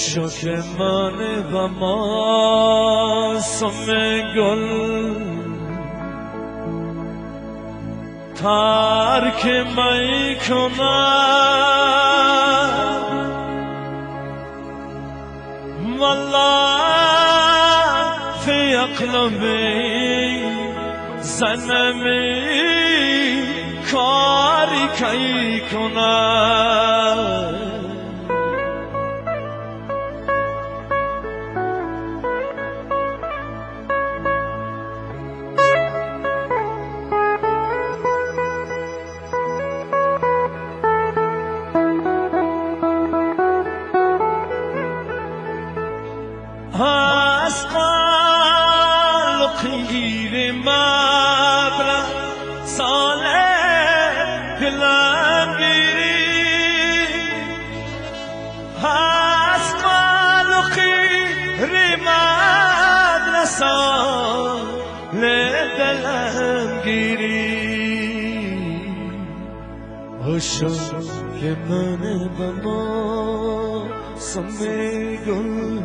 عاشق من و معصوم گل ترک می کنم والله فی اقلبی زنمی کاری کی کنم از قلقیر مبرم ساله دلم گیری از قلقیر مبرم ساله دلم گیری عاشق من و معصوم گل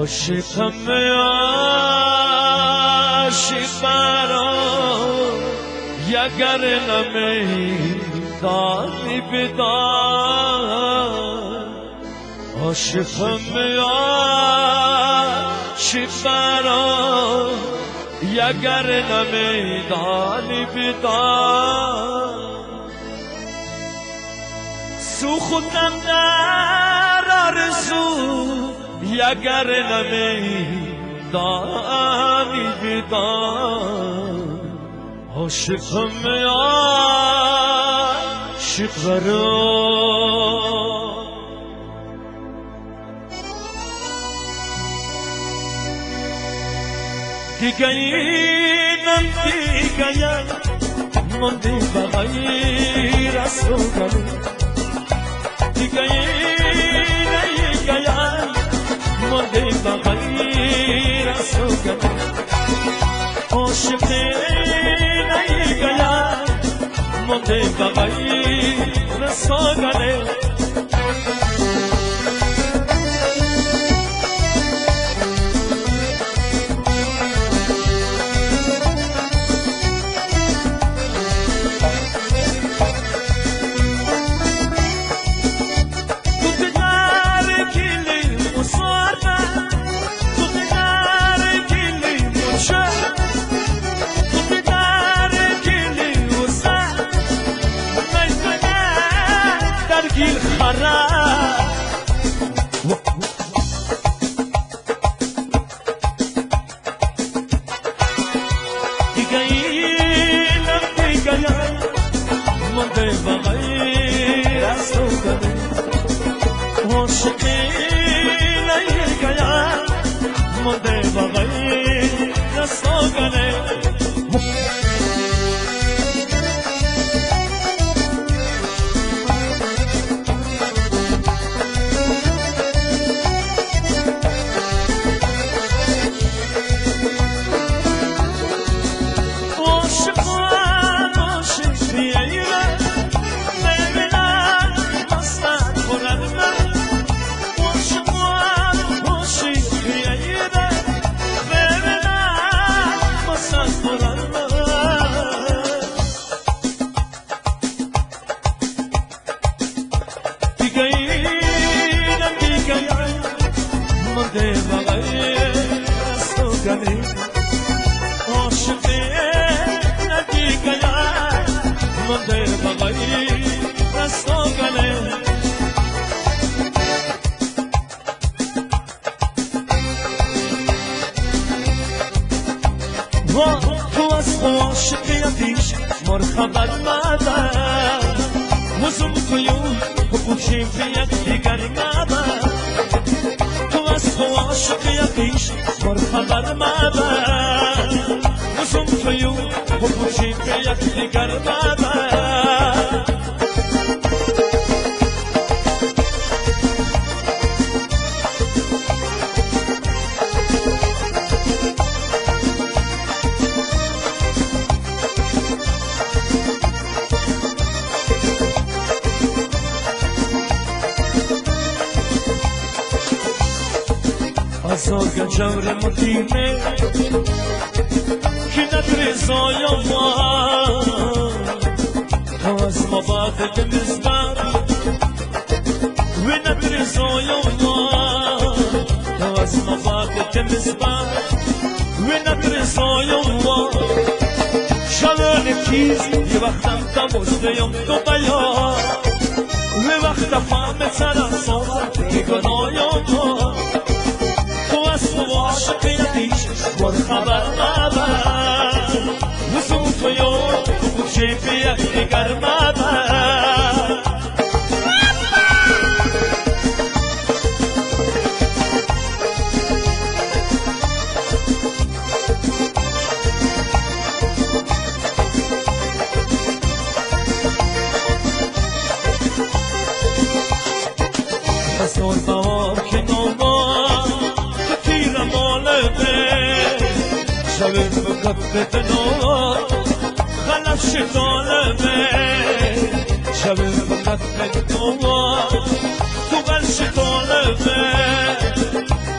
عاشقم عاشق برام یگر نمیدانی بدان عاشقم عاشق برام یگر نمیدانی بدان سوختم در آرزو یگر نمیدانی بدان عاشقم عاشق برام دیگه اینم دیگه مانده بغیر از تو کنم دیگه اینه مانده بغیر از تو کنم عاشق نیگیم مانده بغیر از تو کنم گیر خراب دیگه اینم دیگه مانده بغیر از تو کنم عاشق نیگه مانده بغیر از تو کنم مانده بغیر از تو کنم عاشق ندیگه مانده بغیر از تو کنم تو از عاشقیتیش مر خبر مدن وزم کیون حقوقیم به یک دیگر مدن عاشقیتیش مر خبر مدن وزم تویو بپوشیم به یکدیگر مادر Azorga cevre mutime Ki nedri zaya var Az mabad temizler Ve nedri zaya var Az mabad temizler Ve nedri zaya var Şalın ekiz Ye vaktam tamuzluyum dobaya Ve vakta fahmet sana sonra Diganayam var عاشق یکیش بر خبر مبر وزون تویو بپوشی به یکدیگر مبر از دور بوام که نوبان شبه بکبت نو خلف شطالبه شبه بکبت نو تو بل شطالبه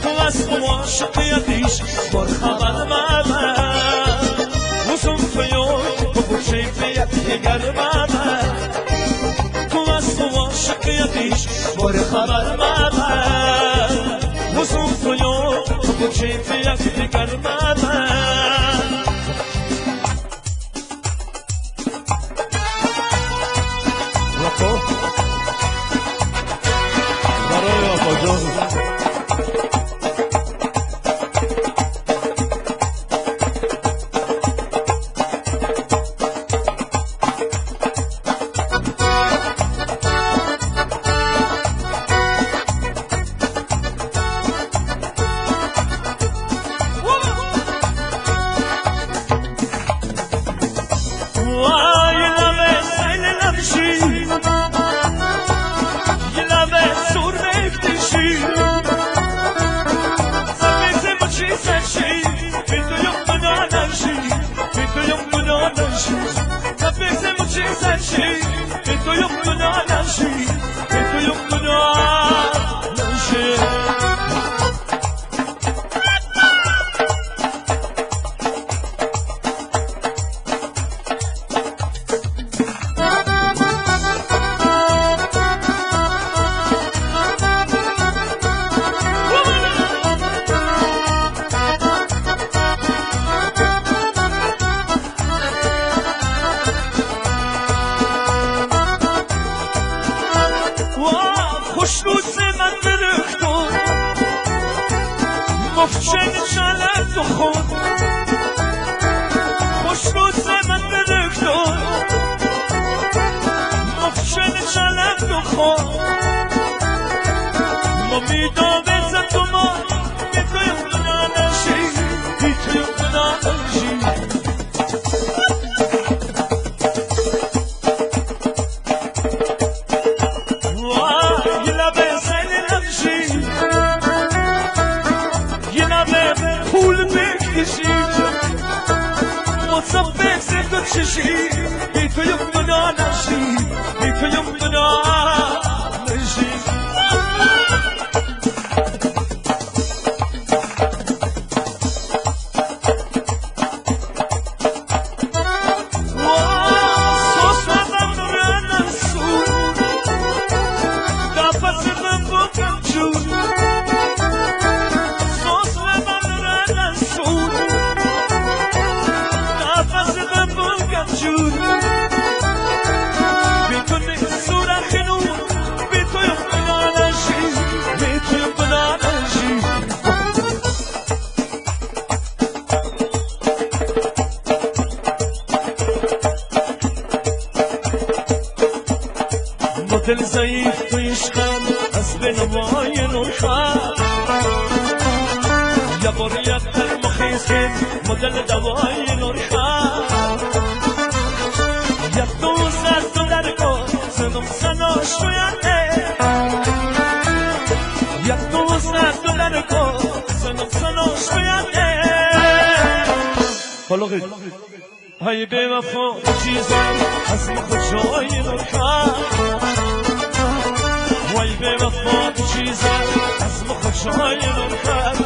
تو از عاشق یکیش بر خبر مبر وزون تویو بپوشی به یکدیگر مبر تو از عاشق یکیش بر خبر مبر وزون تویو بپوشی به یکدیگر مبر خوشروز من درختون مفشن چلت و خود خوشروز من درختون مفشن چلت و خود ما میدامه زد و ما میتویم بنانشی میتویم بنانشی چشی بی تو یم گناه نشی بی تو یم گناه نشی سوس من رنم سون دفت من بکم جون سوس من رنم سون دفت من بکم جون بتونی سوراخنو بتویم بنانشی بتویم بنانشی دل ضعیف تو عشقم از بنوای روشن یه بار یک تر سیسکن مدل دوای نورخان یک دوست از تو در کن سنم سنا شوینده یک دوست از تو در کن سنم سنا شوینده خلقی های به وفا چیزم از خود جای نورخان وای به وفا چیزم از خود جای نورخان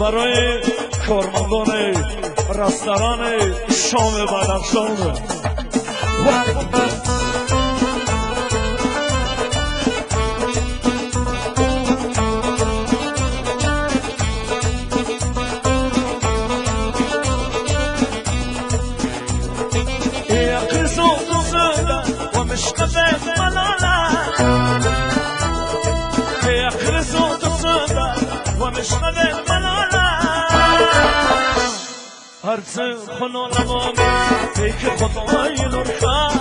برای کارمندان رستوران شام بدخشان هرچه خنا نمام پیک خدای نورخان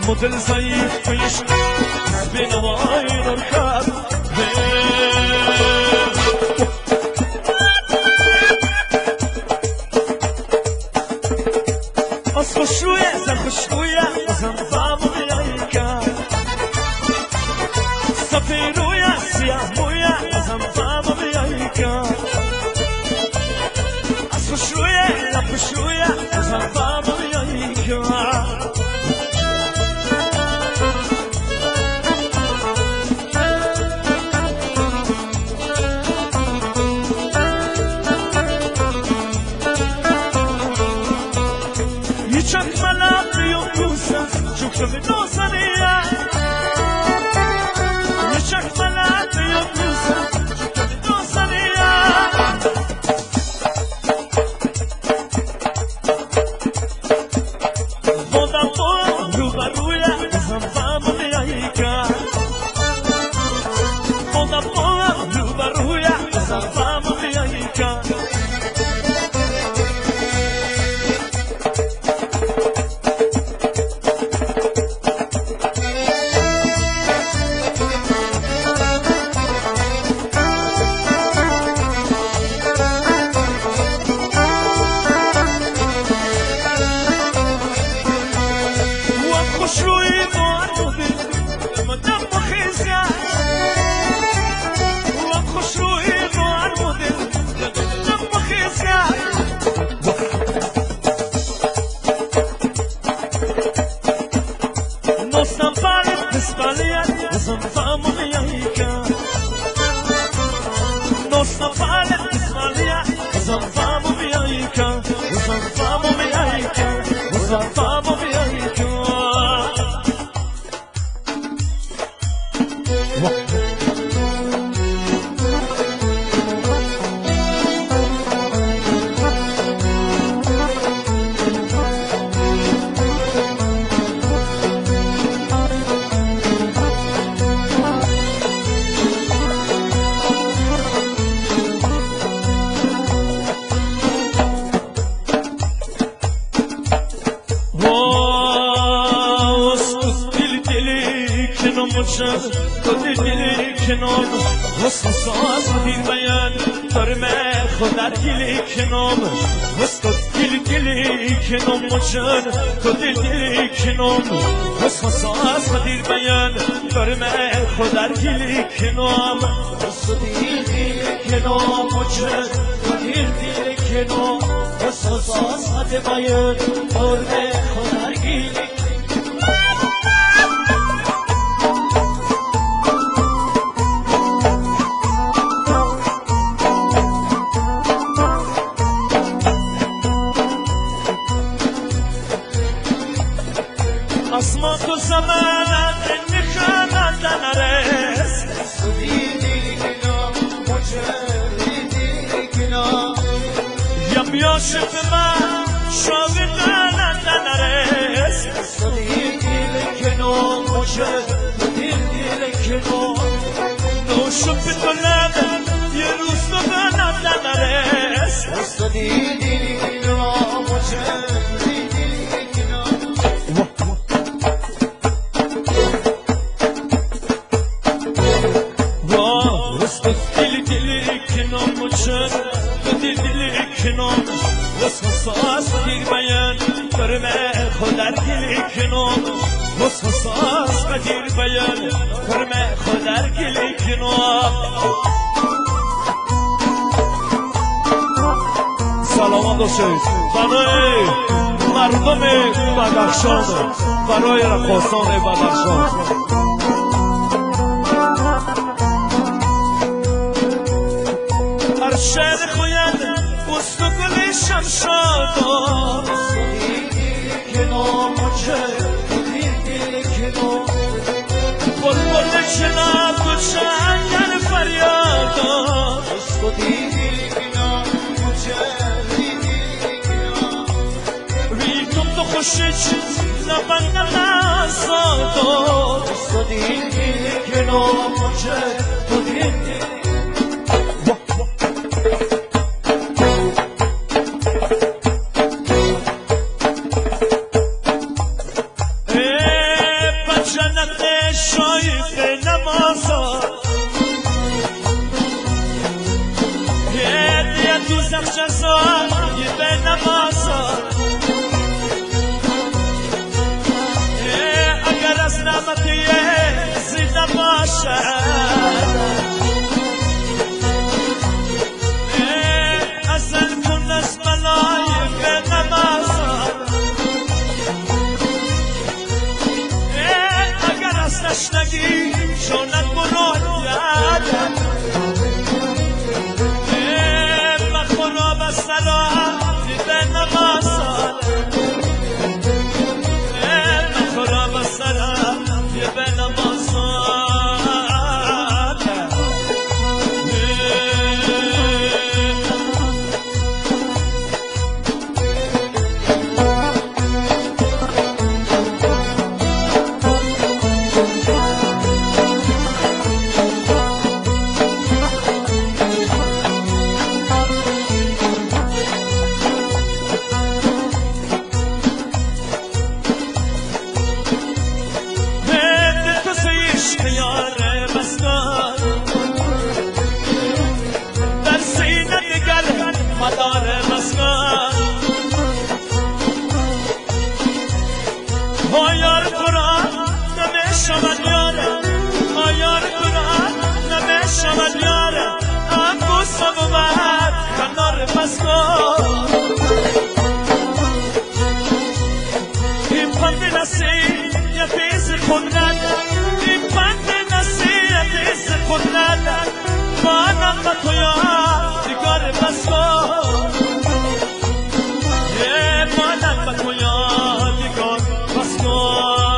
مدل ضعیف پیش به نوای نورخان از خوشویه زن خوشویه زن فامو بیایی کن سفیرویه سیاه مویه زن فامو بیایی کن خوشویه نخوشویه زن فامو بیایی کن Çok dosanıya Yaşak malatı yoksa Çok dosanıya Moda bu rubaruya Zamfamı yayika Moda bu rubaruya Zamfamı yayika تو دلی کنم بس خصاص خدیر بیان برمه خودر گلی کنم بس دلی کنم مجد خدیر دلی کنم بس خصاص خدیر بیان برمه خودر گلی اسما تو زمانت نخانت نرس سدیدی کنا مجردی کنا یم یاشق من شاگردانت نرس سدیدی کنا مجردی کنا نوشم به طلب یه روز تو بانت نرس سدیدی کنا مجردی خودت گلی کنم حساس قدیر بیان فرمه خودت گلی کنم سلامت باشید برای مردم بدخشان برای رقاصان بدخشان هر شهر خوید بست و گل شمشاد کنام چه بلبل چناب تو چنگر فریاد ویدم تو خوشش نبند نمازاد کنام چه اگر از نعمتی زیده باشد ازل کن از ملایک نمازد اگر از تشنگی جانت براید مخورا بسرا دیده نمازد مخورا بسرا دیده نمازد این پند نصیحت خود ندارد این پند نصیحت خود ندارد مانم با تو یاد دیگر بس کن مانم با تو یاد دیگر بس کن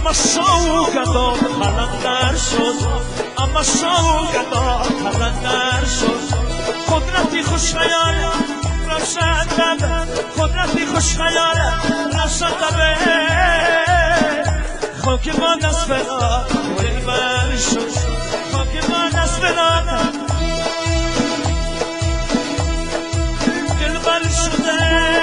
اما شوقتا قلندر شد اما شوقتا قلندر شد قدرتی خوش خیال روشن دم قدرتی خوش خیال روشن دم خاک ما دست فدا دلبر شد خاک ما دست فدا دلبر شده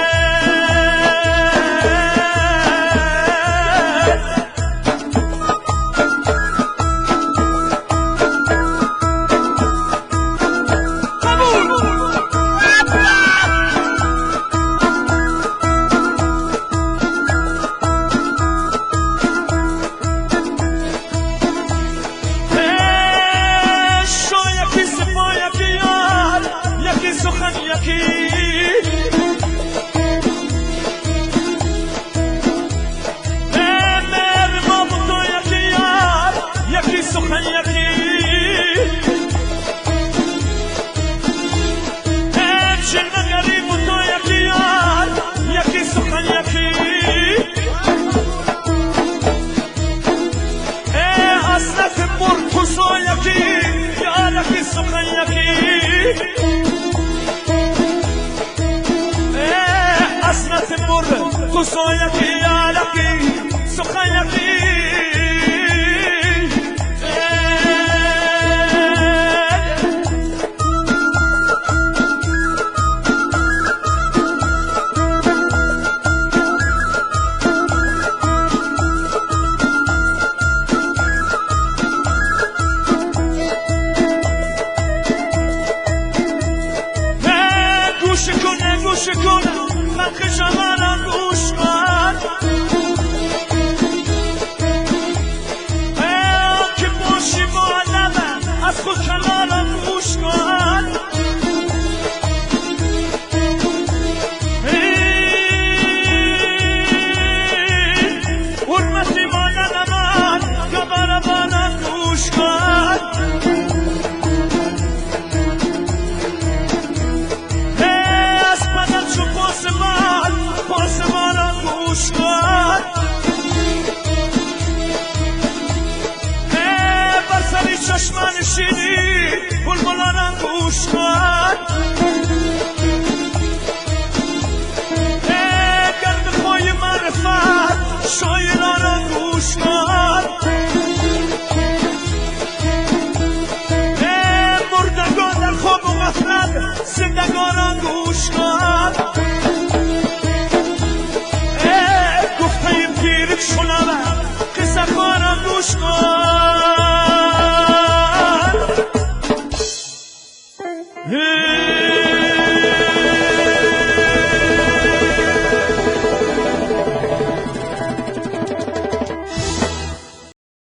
گوش کن خلق جوانان گوش کن که باشی معلمه از خود کناران گوش کن حرمتی مادر من یا برابانان گوش کن از بدن چو پاسمانان گوش کن بر سری چشمان شیری بلبلانان گوش کن